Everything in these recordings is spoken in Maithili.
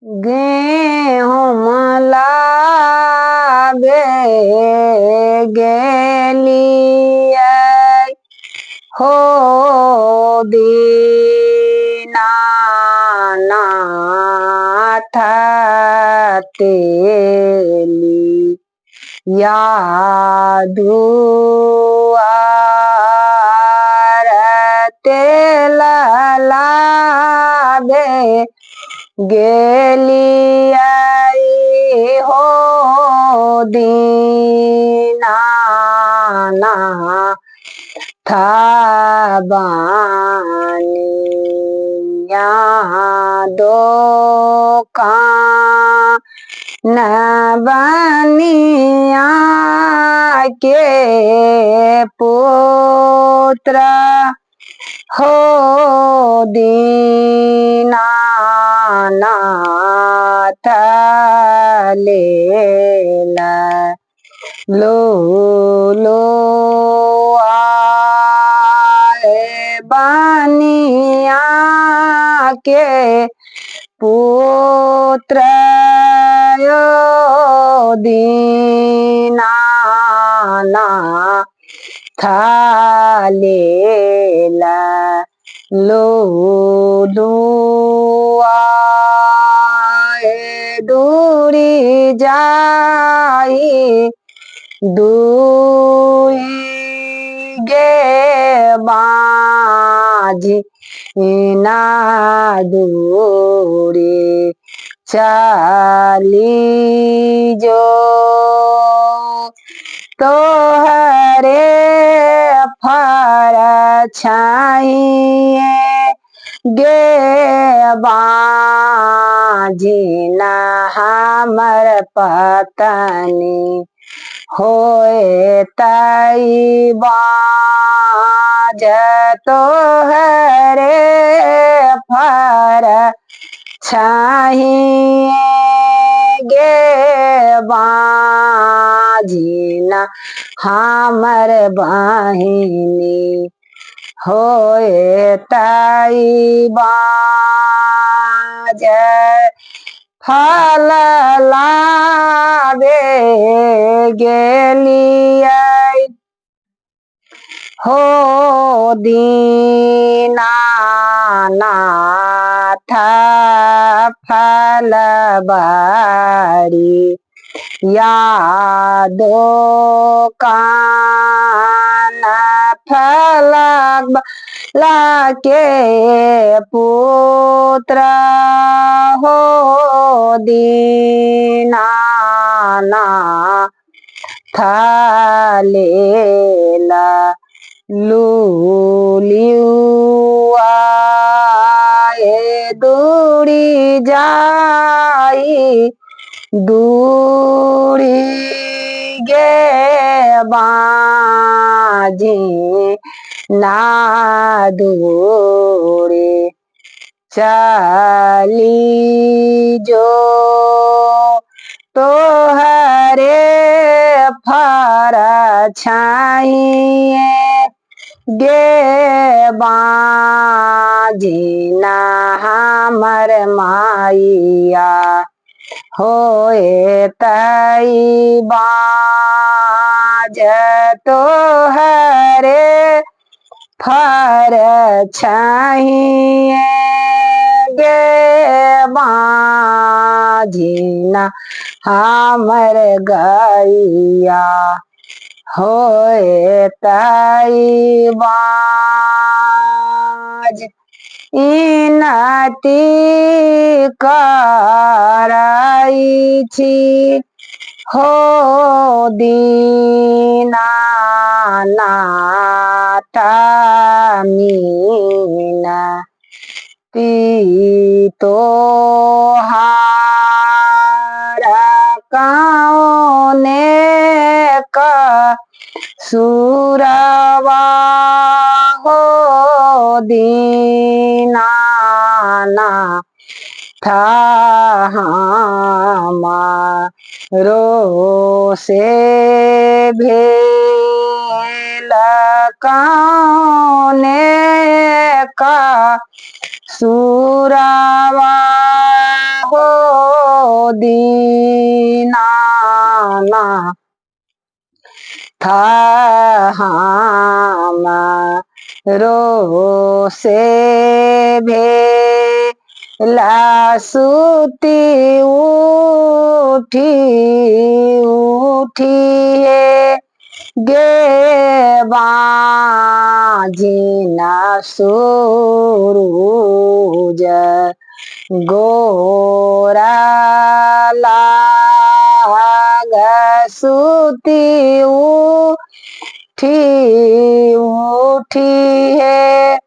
गेहूँ लाबे गेलियै हो दीनानाथ तेली यादुआर तेल लाबे गेलियै हो दीनानाथ बानिया दोकान बनिया के पुत्र हो दीनानाथ लेला लो लो आए बनिया के पुत्र यो दीनानाथ लेला लो दुआए दूरी जाई दुई गे बाजी ना दूरी चली जो तोहरे फर छाइए गे बाजिना हमर पतनी होए तई बाज तोहरे फर छाहिए गे बाजिना हमर बहिनी होए तई बाज फल लाबे गेलियै हो दीनानाथ फलबारी या दोकान फलके पुत्र हो दीनानाथ लेला लुलियुआए दूरी जाई दूरी गे बाजी ना दूरी चली जो तोहरे फर छाइए गे बाजिना हमर माइया होए तई बाज तोहरे फर छाइए गे बाजिना हमर गैया होए तई बाज इनती कराई छी हो दीनानाथ मीनती तोहार कौने का सुरवा हो दीनानाथ हमारो से भेल कौने का सुरावा हो दीनाना था हम रो से भेला सुती उठी उठी है गे बाजिना सूरुज गोरा लाग सुती उठी उठी है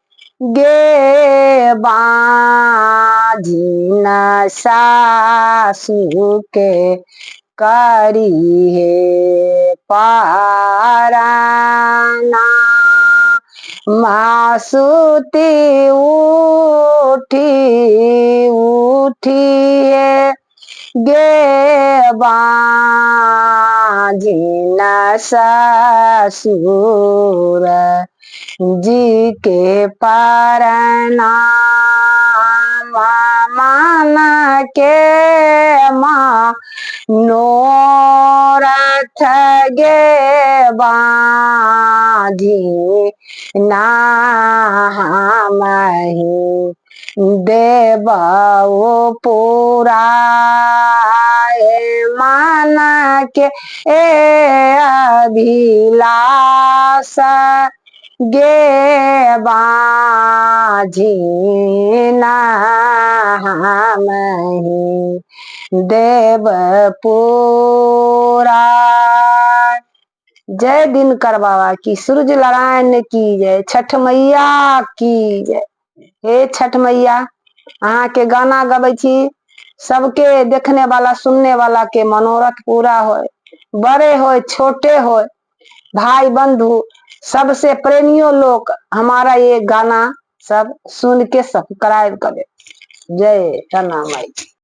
गे बाजिना सासू के करी है पाराना मासुती उठी उठी है गे बाजिना ससुर जी के पारना मान के माँ नोरथ गे बाधी नामहि देवो पुराए मान के अभिलाष गे बाझी नामहि देवपुरा। जय दिनकर बाबा की, सूरज नारायण की जय, छठ मैया की जय। हे छठ मैया, अहाँ के गाना गबै छी, सबके देखने वाला सुनने वाला के मनोरथ पूरा होय, बड़े होय छोटे होय, भाई बंधु सबसे प्रेमियों लोग हमारा ये गाना सब सुन के सब्सक्राइब करे। जय तना माई।